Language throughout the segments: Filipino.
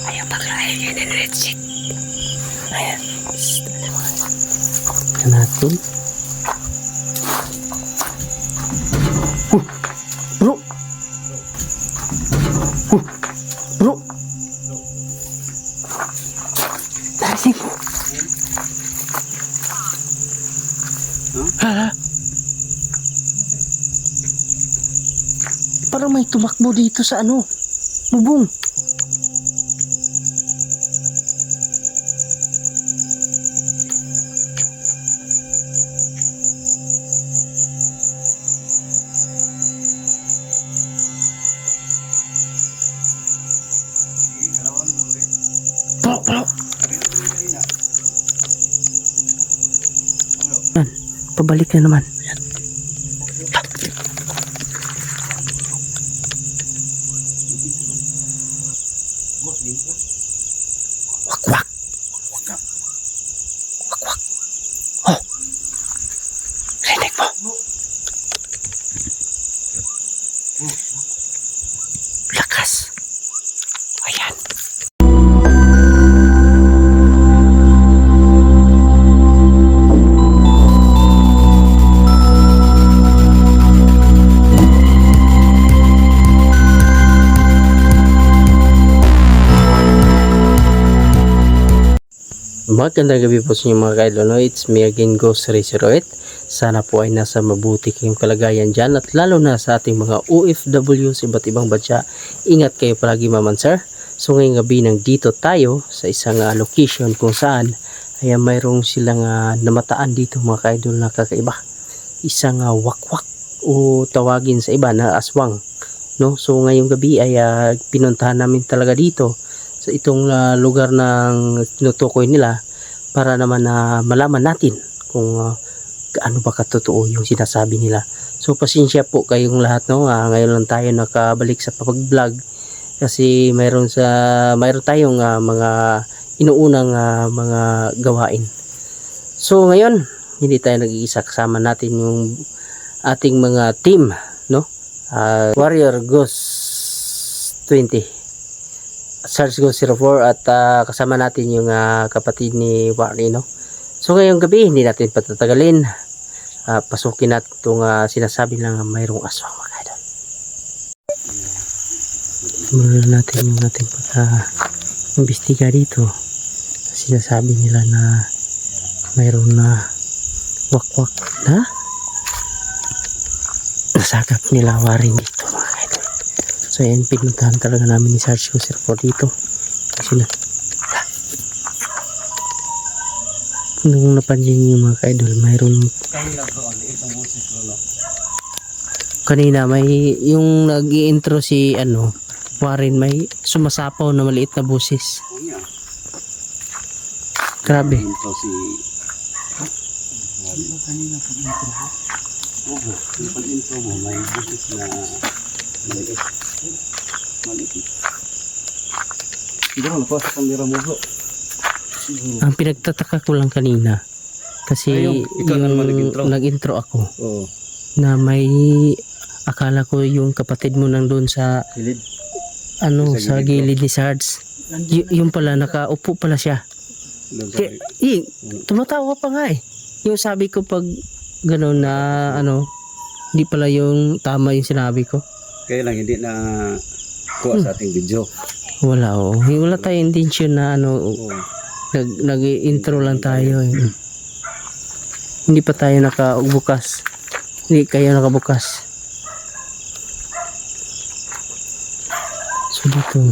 Ayaw paglahin yun ng red seat. Ayan. Ito natin. Bro! Bro! Tasin mo. Ha? Parang may tumakbo dito sa ano, bubong. Bro. Yan, pabalik na naman. Yan. Wakwak. Wakwak. Oh. Rinig mo. Lakas. Ayan. Magandang gabi po sa inyo mga kaidol, no? It's me again, Ghost Racer 08. Sana po ay nasa mabuti kayong kalagayan dyan, at lalo na sa ating mga OFW sa iba't ibang bansa. Ingat kayo palagi, Maman Sir. So ngayong gabi nandito tayo sa isang location kung saan ay mayroong silang namataan dito mga kaidol na kakaiba. Isang wakwak o tawagin sa iba na aswang, no? So ngayong gabi ay pinuntahan namin talaga dito sa itong lugar ng tinutukoy nila para naman malaman natin kung ano ba katotoo yung sinasabi nila. So pasensya po kayong lahat, no? Ngayon lang tayo nakabalik sa pag-vlog kasi mayroon tayong mga inuunang mga gawain. So ngayon hindi tayo nag-iisa, kasama natin yung ating mga team, no? Warrior Ghost 20, Sarge Ghost 04, at kasama natin yung kapatid ni Warnie, no? So ngayong gabi hindi natin patatagalin, pasukin natin itong sinasabi lang mayroong aswang mga kaidol. Simulan natin yung ating pag-imbestiga dito. Sinasabi nila na mayroong na wakwak na nasagap nila Warnie dito mga kaidol. So yan, pinuntahan talaga namin ni Sarge Ghost 04 dito. Kasi nung napansin niyo mga kaidol, mayroon kanina may yung nag-i-intro si Warren, may sumasapaw na maliit na busis. Grabe. Kanina pag-intro mo, may busis na maliit. Hindi mo napasok ang lira mo, bro. Ang pinagtataka ko lang kanina kasi yung nag-intro ako, na may akala ko yung kapatid mo nandun sa gilid. Sa gilid ni Sarge. Yung pala nakaupo pala siya. Tumatawa pa nga eh. Yung sabi ko pag gano'n na hindi pala yung tama yung sinabi ko. Kaya lang hindi na kuha sa ating video. Wala wala tayong intention na nag-intro lang tayo eh. Hindi pa tayo nakabukas. Hindi kayo nakabukas. So dito,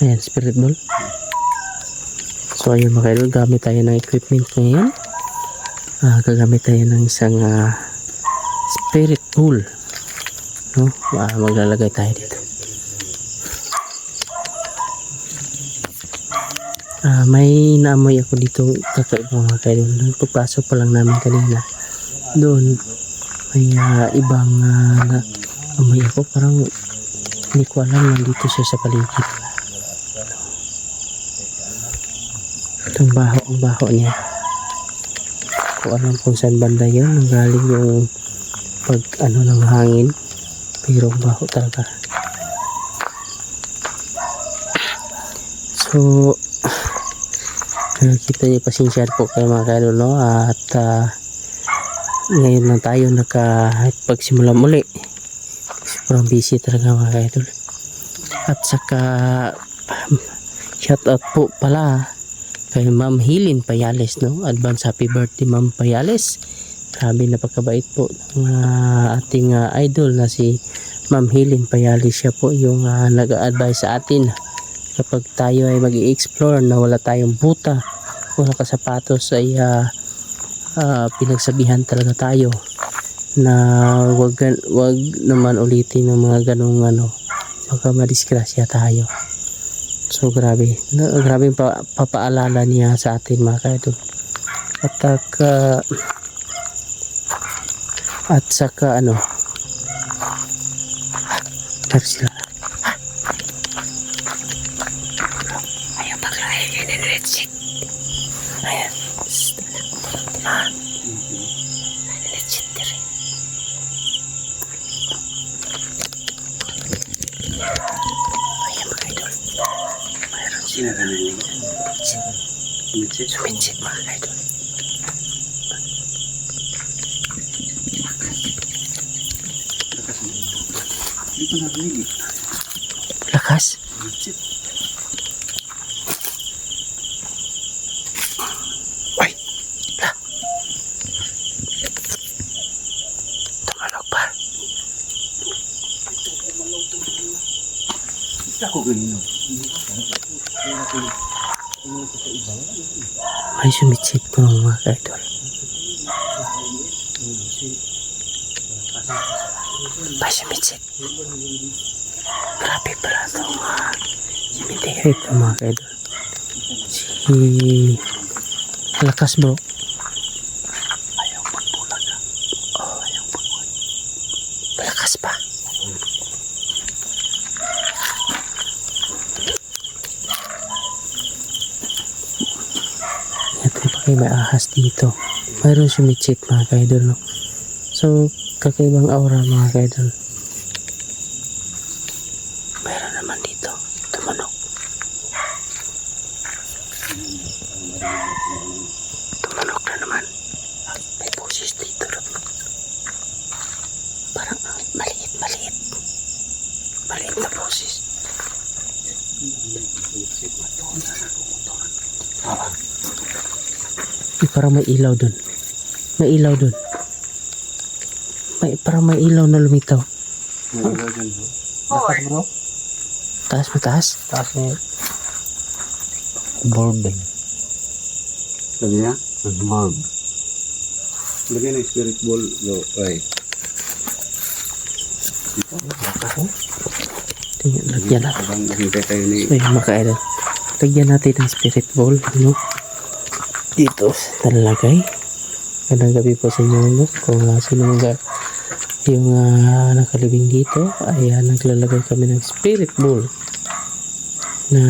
ayan, spirit ball. So ayun mga kaidol, gamit tayo ng equipment ngayon. Gagamit tayo ng isang spirit ball, no? Maglalagay tayo dito. May naamoy ako dito kakaiba mga kaidol. Pagpasok pa lang namin kanina doon, may ibang naamoy ako, parang hindi ko alam, nandito siya sa paligid. Itong ang baho niya, ko alam kung saan banda yan nanggaling yung pag ng hangin, Pero baho talaga. So, kita niyo pasensya po kayo mga kaidol, no? At ngayon lang tayo pagsimula muli. Sobrang busy talaga mga kaidol. At saka shout out po pala kay Ma'am Hilin Payales, no? Advance happy birthday Ma'am Payales. Grabe, napakabait po ng ating idol na si Ma'am Hilin Payales. Siya po yung nag-a-advise sa atin kapag tayo ay mag-i-explore na wala tayong buta, wala kasapatos, ay pinagsabihan talaga tayo na wag naman ulitin ng mga ganong baka madisgrasya tayo. So grabe papaalala niya sa atin mga kaidol. At saka sila ayaw pagrahin yun yung red seat. Ayan, red seat dire. Ayan mga idol, mayroon sila sumitsit mga idol. Lakas. Ay, la. Tumalog pa. Ako ganino. May sumitsit po mga kaidol. May sumitsit. Grabe pala itong cemetery ito mga kaidol. Lakas bro. Ayaw magbulag na. Oh, ayaw magbulag. Malakas pa. Ito pa kayo may ahas dito. Mayroon sumitsit mga kaidol, no? So, kakaibang aura mga kaidol. Mayroon naman dito. Tumanok. Tumanok na naman. May boses dito. Parang maliit. Maliit na boses. Parang may ilaw dun. Parang may ilaw na lumitaw. Lakas bro. Taas. Taas na yun. Board din. Sabi niya? Board. Lagyan ng spirit ball. Ay. Lagyan natin. Habang hintay tayo ni... So yung makaidol, lagyan natin ng spirit ball, dito sa talagay. Magandang gabi po sa inyo, kung sino yung nakalibing dito, ay naglalagay kami ng spirit ball na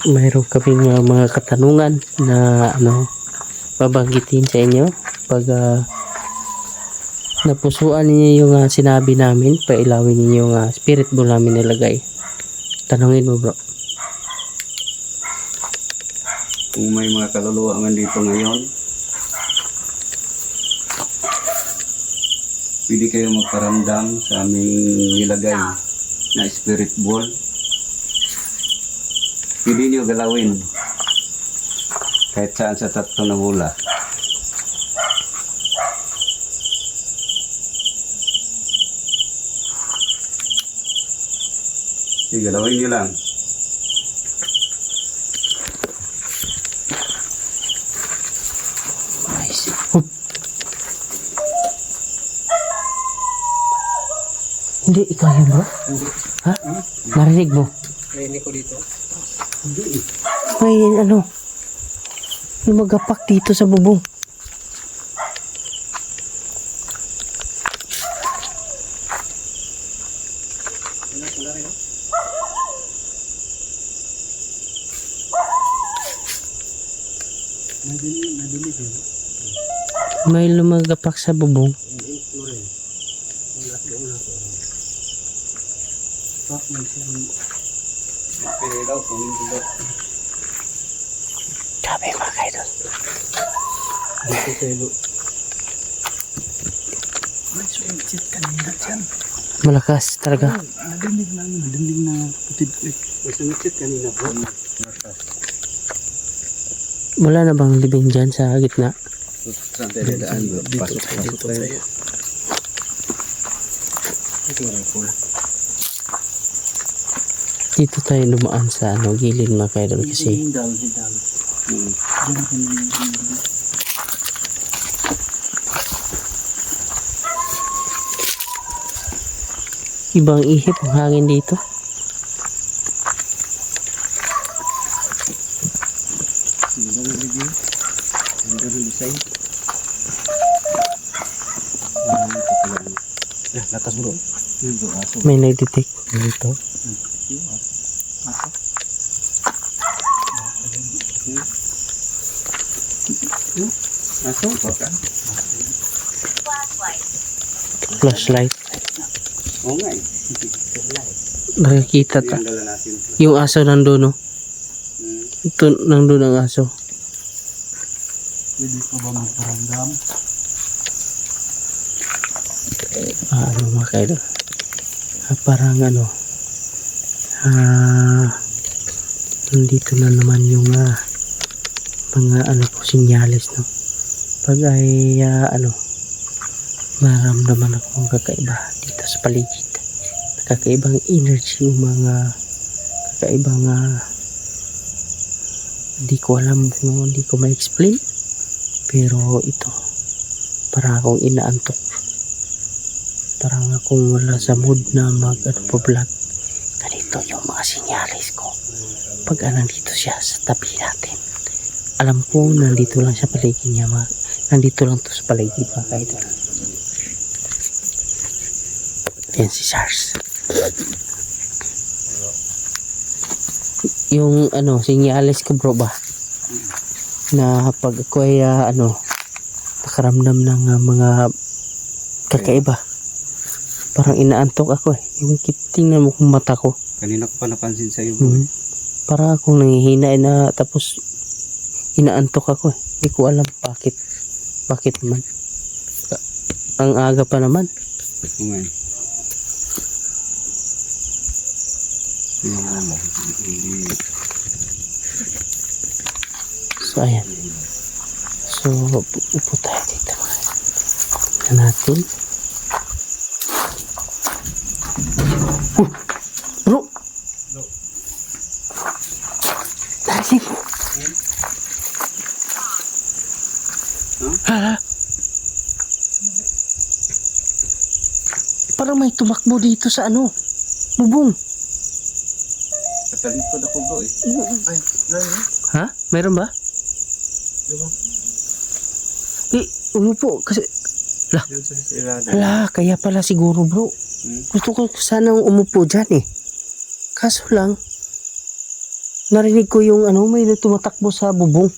mayroon kaming mga katanungan na babanggitin sa inyo pag napusuan ninyo yung sinabi namin, pailawin ninyo yung spirit ball namin nilagay. Tanungin mo bro. Kung may mga kaluluwa man dito ngayon, pwede kayo magparamdam sa aming nilagay na spirit ball. Pwede niyo galawin kahit saan sa tatlo na hula. Sige, galawin niyo lang. Nice. Hindi, ikaw yun bro? Ha? Narinig mo? Narinig ko dito. May may magapak dito sa bubong. May lumagapak sa bubong. Pero daw, kunin ko daw. Sabi mga kaidol. Dito tayo. May swimsuit kanina dyan. Malakas talaga. Nadinig na putid ko eh. May sumiksit kanina bro. Wala na bang libing dyan sa gitna? Saan tayo dadaan bro? Pasok tayo. Dito tayo dumaan sa gilid mga kaidol kasi Hindal. Hmm. Diyan ka na. ibang ihip ang hangin dito. Hindi na libing. Hindi na design. Lakas bro. Yun bro, aso. May nag-detect dito. Aso? Baka? Flashlight. Oo nga eh. Nakikita ta. Yung dala natin. Yung aso nandun, no? Hmm. Ito, nandun ang aso. Pwede ka ba magparamdam? Ano mga kaidol? Parang nandito na naman yung mga po, sinyalis, no? Pag ay maramdaman akong kakaiba dito sa paligid. Kakaibang energy yung mga kakaibang hindi ko alam kung hindi ko ma-explain, pero ito parang akong inaantok, parang akong wala sa mood na mag-vlog. Ganito yung mga sinyalis ko pag nandito siya sa tabi natin. Alam ko nandito lang sa paligid niya, nandito lang to sa paligid mga kaidol. Yan si Sars. Yung sinyalis ko bro ba, na pag ako ay nakaramdam ng mga kakaiba, parang inaantok ako eh. Yung tingnan mo kung mata ko, Kanina ko pa napansin sa'yo bro. parang akong nangihina na tapos inaantok ako eh. Hindi ko alam bakit naman. Ang aga pa naman. Oo nga eh. Hindi. So ayan. So upo tayo dito. Tignan natin. Bro! Narinig mo? Hala? Parang may tumakbo dito sa bubong. Katalikod ako bro eh. Ay, gano'n. Ha? Meron ba? Diba? Umupo kasi Diyan sa sirada. hala, kaya pala siguro bro. Gusto ko sanang umupo dyan eh. Kaso lang, narinig ko yung may tumatakbo sa bubong.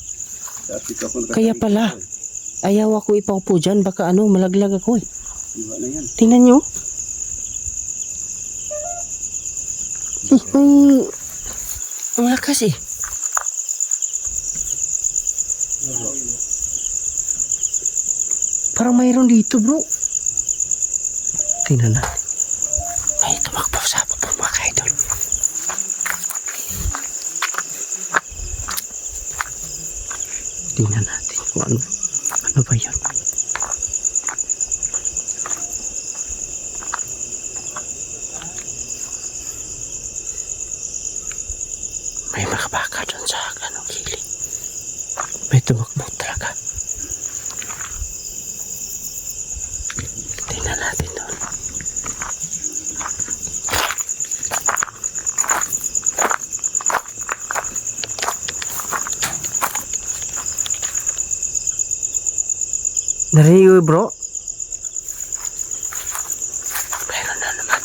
Dati ka ako Kaya pala. Ayaw ako ipaupo dyan, baka malaglag ako eh. Iba na yan. Tingnan nyo. Ang lakas eh. Parang mayroon dito bro. Tingnan natin. May tumakbo sa bubong mga kaidol. Tingnan natin kung ano ba yun. May mga baka dun sa gilid. May tumakbo talaga. Tingnan natin doon. Narinig mo bro? Meron na naman.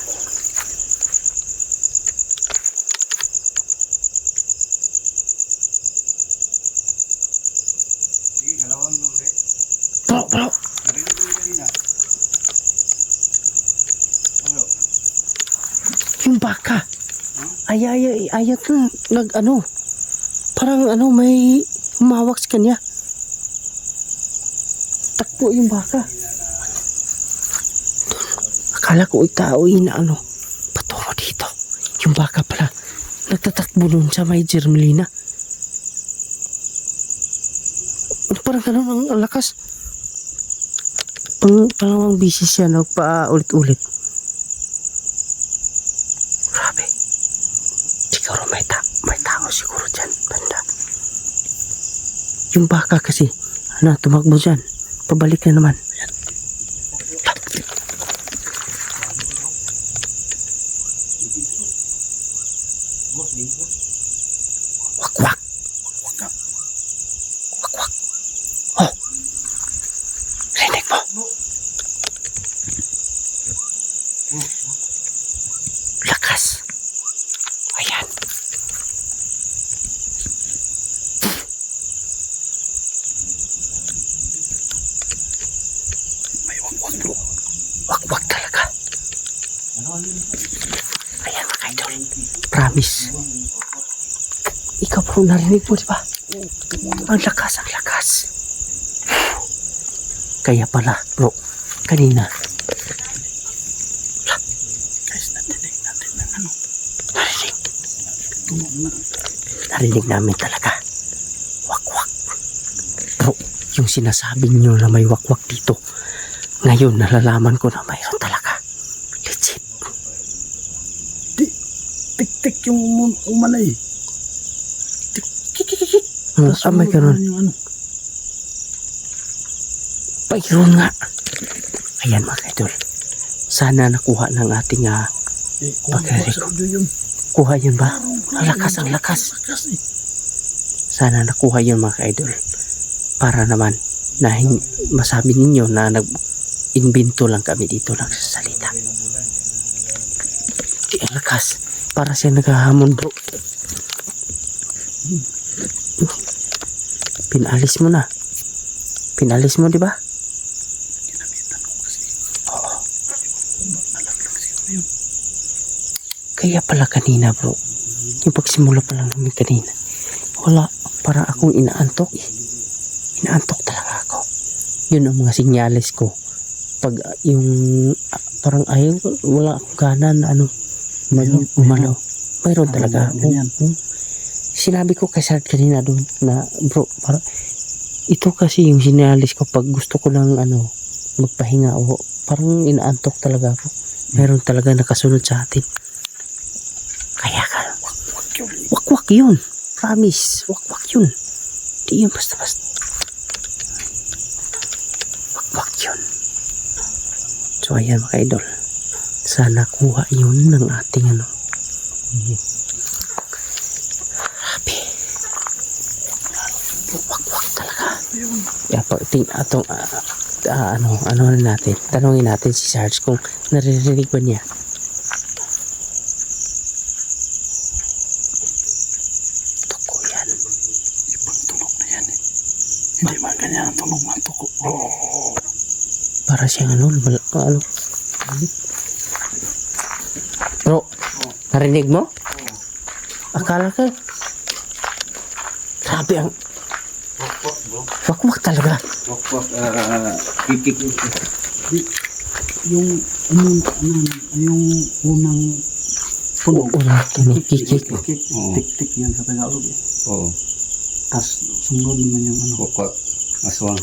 Sige, galawan mo ulit. Bro! Narinig ko kanina. Ano? Yung baka. Ayaw to parang may humawak sa kanya. Takbo yung baka. Akala ko tao na patungo dito. Yung baka pala nagtatakbo dun sa may Germelina. Parang ganun ang lakas. Pangalawang bisis siya nagpa-ulit-ulit. Grabe. Siguro may tao siguro dyan, banda. Yung baka kasi, tumakbo dyan. Pabalik na naman. Ayan. Wakwak. Wakwak. Oh. Rinig mo. Lakas. Ayan. May wakwak bro. Wakwak talaga. Ayan mga idol. Promise. Ikaw bro, narinig mo diba? Ang lakas, ang lakas. Kaya pala bro, kanina. Guys, narinig natin ng Narinig. Narinig namin talaga. Wakwak. Bro, yung sinasabi niyo na may wakwak dito, ngayon nalalaman ko na mayroon talaga. Legit. Tik-tik yung umanay. Tik-tik-tik. May ganun. Mayroon nga. Ayan mga idol. Sana nakuha ng ating pag-record. Kuha yun ba? Ang lakas, ang lakas. Sana nakuha yun mga idol. Para naman na masabi ninyo na nag-invento lang kami dito nagsasalita. Ang lakas. Para siya naghahamon bro. Pinalis mo na. Pinalis mo, di ba? Oo. Kaya pala kanina, bro. Yung pagsimula pa lang namin kanina. Wala. Para akong inaantok eh. Inaantok talaga ako. Yun ang mga sinyalis ko. Pag yung parang ayaw, wala akong gana na umalaw. Mayroon talaga. Sinabi ko kay Sir kanina doon na bro, para ito kasi yung sinyalis ko pag gusto ko lang magpahinga o parang inaantok talaga ako. Meron talaga nakasunod sa atin. Kaya ka, wakwak yun. Promise, wakwak yun. Di yun basta-basta. Wakwak yun. So ayan mga idol. Sana kuha yun ng ating Grabe. Wakwak talaga. Kaya pag atong ano natin, tanongin natin si Sarge kung naririnig ba niya. Tuko yan. Ibang tunog na yan eh. Hindi man ganyan ang tunog ng tuko. Oh. Para siyang Bro, narinig mo? Akala ka grabe ang Wakwak bro. wakwak talaga. Wakwak, kikik. Yung yung unang tunog. Kikik. Oo. Tik-tik yan sa Tagalog eh. Oo. Tapos sunod naman yung Wakwak. Aswang.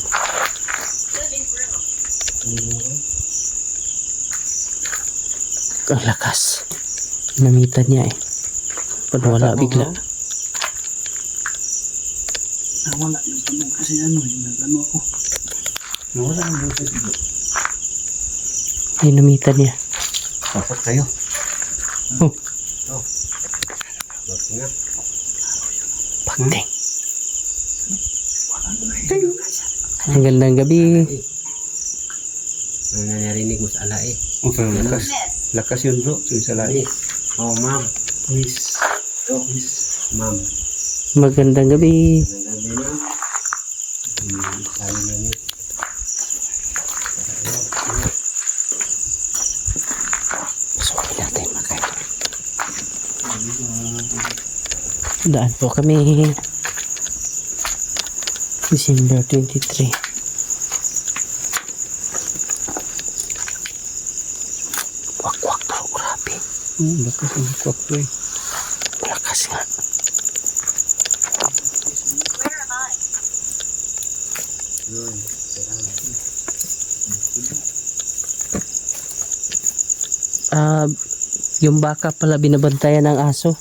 Ang lakas. Namitan niya eh. Wala bigla. nawala yung tunog kasi yung nag-ano ako. Nawala ang boses bro. Ay, namitan niya. Pasok kayo. Oh, Nga. pagting. Ang gandang gabi. Ang narinig mo sa ala eh. Okay, lakas. Lakas yun bro. Yung sa lahi. Oh, ma'am. Miss. Ma'am. Magandang gabi. Nagabi, ma'am. Sabi na ni. Pasukin natin mga idol. Daan po kami. December 23. Wakwak bro, grabe. Lakas ang kwak to eh. Lakas nga. Yung baka pala binabantayan ng aso.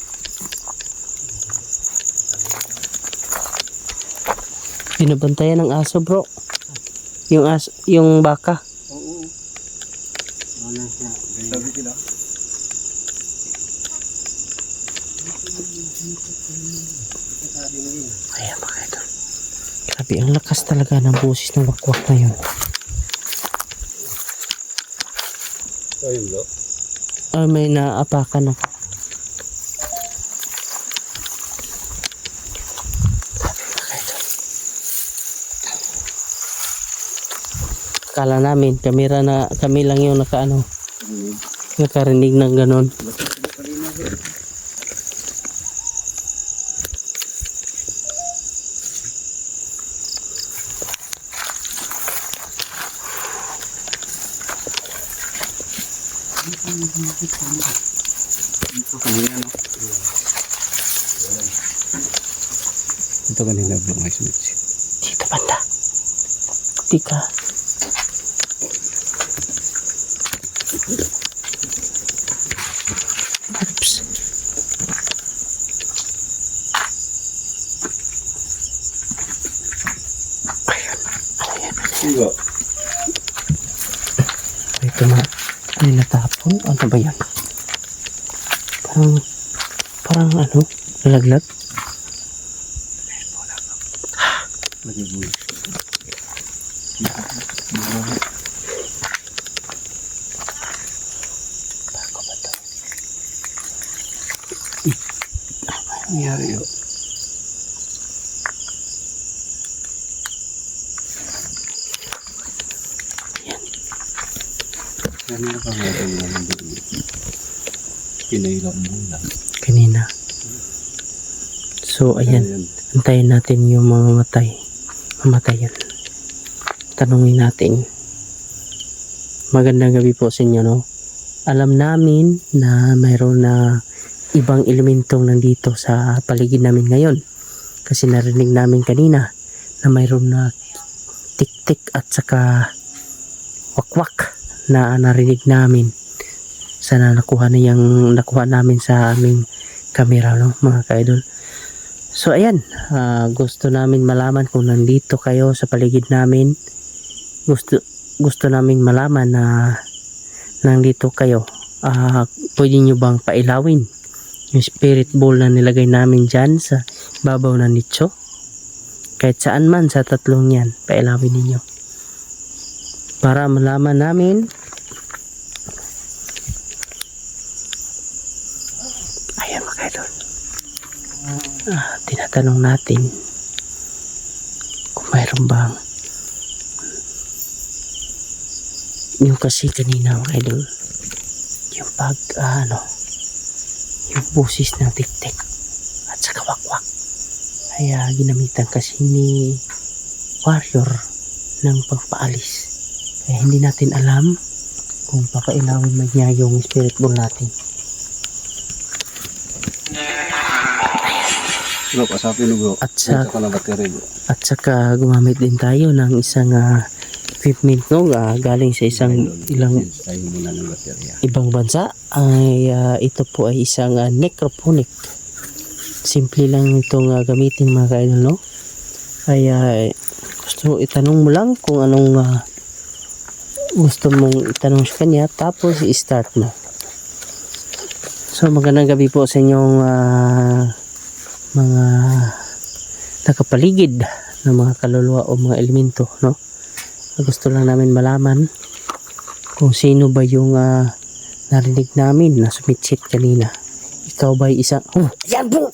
Binabantayan ng aso bro. Yung baka. Oo. Sabi sila. Ayan mga ito. Grabe, ang lakas talaga ng boses ng wakwak na yun. Ayun lo. May naapakan ako. Kala namin kamera na kami lang yung nakarinig ng ganon. Ito kanina no. Ito kanina bro, may snitch. Dito banda. Tika. Oops. Iyo. Ito na. Ano natapon? Ano ba yan? Parang ano? Nalaglag? Lagi mo. Bago ba ito? Ano nangyari yun? Kanina pa nga ito nga nandun. Pinailang muna. Kanina. So, ayan. Antayin natin yung mamamatay. Mamatayan. Tanungin natin. Magandang gabi po sa inyo, no? Alam namin na mayroon na ibang elementong nandito sa paligid namin ngayon. Kasi narinig namin kanina na mayroon na tik-tik at saka wakwak na narinig namin. Sana nakuha namin sa aming camera, no, mga ka-idol. So ayan, gusto namin malaman kung nandito kayo sa paligid namin. Gusto namin malaman na nandito kayo. Pwede nyo bang pailawin yung spirit ball na nilagay namin dyan sa babaw ng nicho? Kahit saan man sa tatlong yan, pailawin ninyo. Para malaman namin ayan mga idol. Tinatanong natin kung mayroon bang yung kasi kanina mga idol, yung yung busis ng tik-tik at saka wakwak ay ginamitan kasi ni warrior ng pagpaalis. Kaya hindi natin alam kung papailawin man niya yung spirit ball natin. Bro, pasapin bro. At sa Ito ka na battery bro. At saka gumamit din tayo ng isang equipment, no, galing sa Tayo muna ng baterya. ibang bansa. Ay ito po ay isang necrophonic. Simple lang itong gamitin mga ka-idol, no? Ay gusto itanong mo lang kung anong gusto mong itanong sa kanya, tapos i-start mo. So magandang gabi po sa inyong mga nakapaligid ng mga kaluluwa o mga elemento, no? Gusto lang namin malaman kung sino ba yung narinig namin na sumitsit kanina. Ikaw ba isang yan po!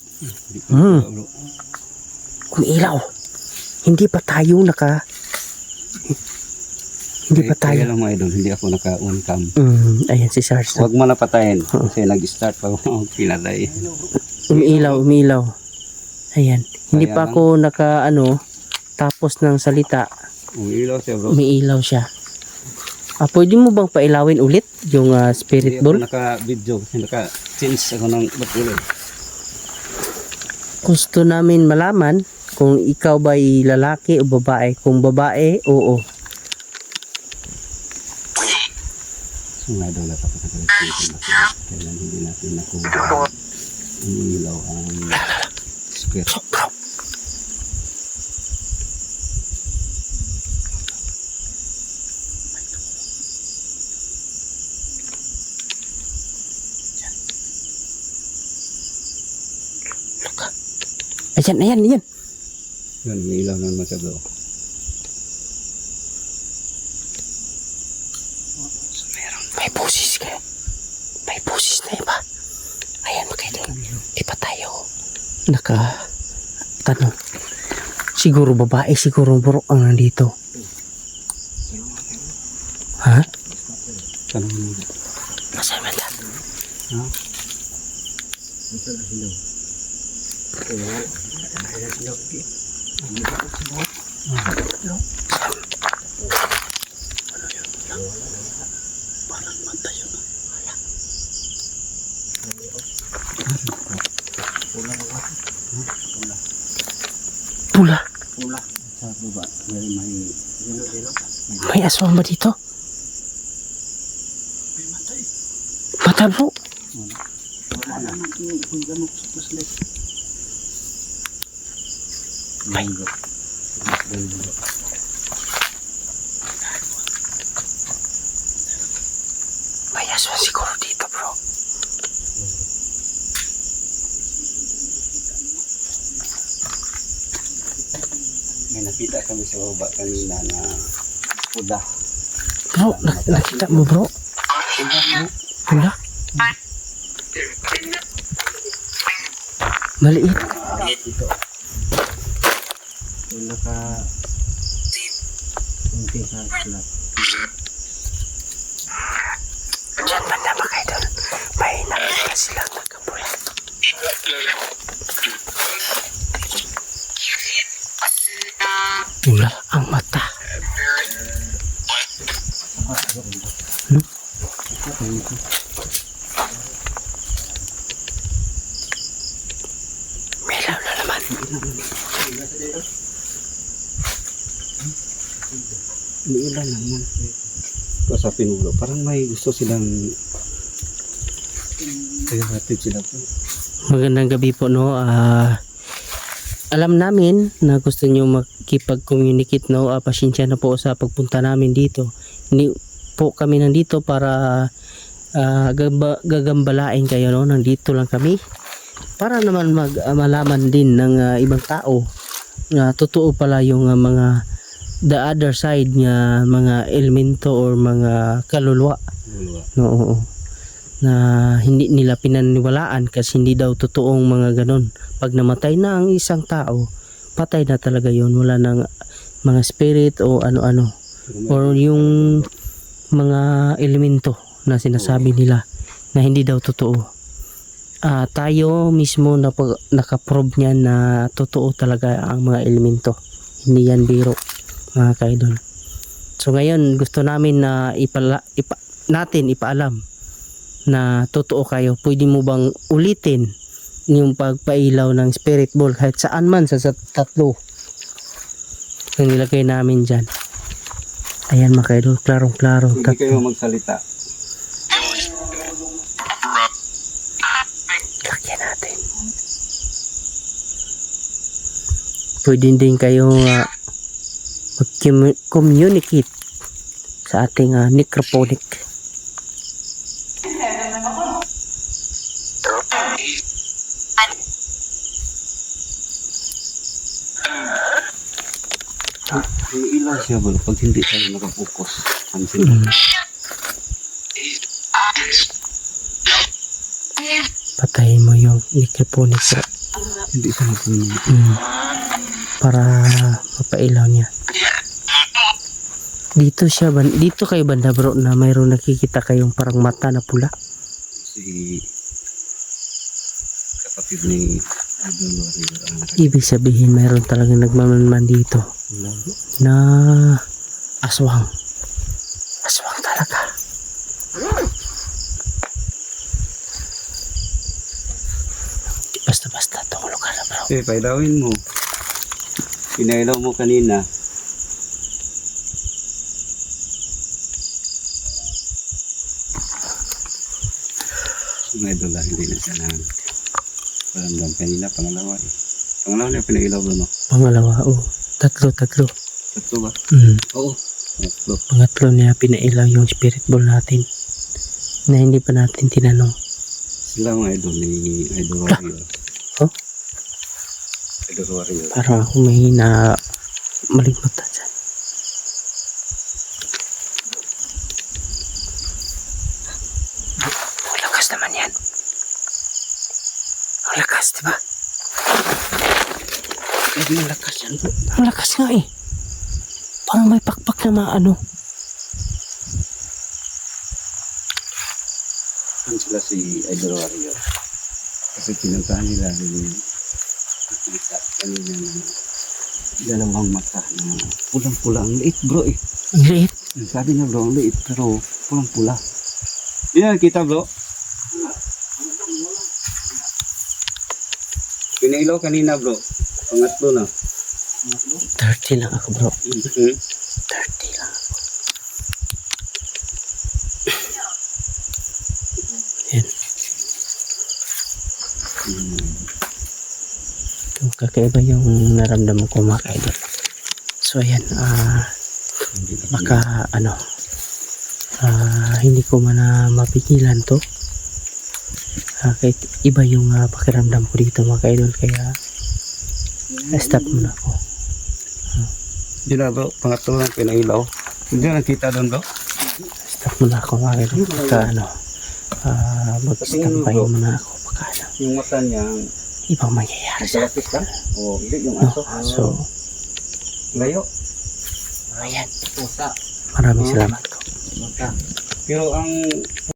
Kumilaw. Hindi pa tayo hindi pa tayo. Kaya lang mga idol, hindi ako naka-on cam. Ayan si Sarge. Huwag mo na patayin kasi nag-start pa ako pinatay. Umiilaw. Ayan. Hindi Kaya pa lang. ako tapos ng salita. Umiilaw siya bro. May ilaw siya. Pwede mo bang pailawin ulit yung spirit Hindi ball? ako naka-video kasi naka-change ako ng battery. Gusto namin malaman kung ikaw ba ay lalaki o babae. Kung babae, oo. So nga daw dapat naka-change kaya hindi natin nakuha. Umiilaw ang spirit. Ayan. Yan, umiilaw na naman siya bro. May busis kayo. May busis na iba. Ayan mga idol. Iba tayo. Tanong. Siguro babae, siguro burok ang nandito. Ha? Tanong mo. Masaya man ta. Ha? Pula. Sa baba, may May aswang ba dito? Mata bro. May. May aswang siguro dito bro. May nakita kami sa baba kanina na puda. Bro, nakita mo bro? Pula? Maliit. Yung naka kunti sa slot. Diyan banda mga idol. May nakita silang nagkapula. Pula ang mata. May ilaw na naman. Umiilaw naman. Sa pinulo, parang may gusto silang kaya hatid sila po. Magandang gabi po no. Alam namin na gusto niyo makipag-communicate no. Pasensya na po sa pagpunta namin dito. Hindi po kami nandito para gagambalain kayo no. Nandito lang kami para naman malaman din ng ibang tao na totoo pala yung mga the other side nga mga elemento or mga kaluluwa. No, oo. Na hindi nila pinaniwalaan kasi hindi daw totoong mga ganon. Pag namatay na ang isang tao, patay na talaga yon. Wala nang mga spirit o ano-ano or yung mga elemento na sinasabi nila na hindi daw totoo. Tayo mismo nakaprove niyan na totoo talaga ang mga elemento. Hindi yan biro mga kaidol. So ngayon gusto namin na ipaalam na totoo kayo. Pwede mo bang ulitin yung pagpailaw ng spirit ball kahit saan man sa tatlo yung nilagay namin dyan. Ayan mga kaidol, klarong-klaro. Hindi kayo magsalita. Lakyan natin. Pwede din kayo mag-communicate sa ating necrophonic. Umiilaw siya bro pag hindi tayo nakapokus. Pansin. Patayin mo yung necrophonic Hindi siya napunin. para mapailaw niya. Dito kayo banda bro na mayroong nakikita kayong parang mata na pula. Si kapatid ni Idol Warrior ang Ibig sabihin mayroon talagang nagmamanman dito na aswang. Aswang talaga. Basta-basta itong lugar na bro. Eh, pailawin mo. Pinailaw mo kanina. Mga idol lang, hindi na siya na paramdam kanina, pangalawa eh. Pangalawa na pinailaw mo, no? Pangalawa, tatlo. Tatlo ba? Oo. Tatlo. Pangatlo niya pinailaw yung spirit ball natin na hindi pa natin tinanong. Sila mga idol ni Idol Warrior. Oh? Idol Warrior. Parang ako may na maligmata dyan. Ang lakas naman yan. Ang lakas, di ba? Ang lakas yan, bro. Ang lakas nga eh. Parang may pakpak na maano. Ano sila si Idol Warrior? Kasi pinuntahan nila yung nakita kanina na dalawang mata na pulang-pula. Ang liit, bro eh. Ang liit. Sabi niya, bro, ang liit pero pulang-pula. Yan, kita, bro. Pinailaw kanina, bro. Pangatlo na. 30 lang ako bro. 30 lang ako. Yan. Yung kakaiba yung naramdaman ko mga kaidol. So ayan, baka hindi ko man mapigilan to. Kahit iba yung pakiramdam ko dito mga kaidol, kaya stop muna ako. Diyan na, bro. Pangatlo lang pinailaw. Hindi na nakita doon, bro. Stop muna ako mga kaidol. Baka mag-standby muna ako. Baka Yung mata niya, ibang mangyayari sa nagkalapis ka? O, hindi, yung no? aso. So, Layo. ayan. Pusa. Maraming salamat ko. Mata. Pero ang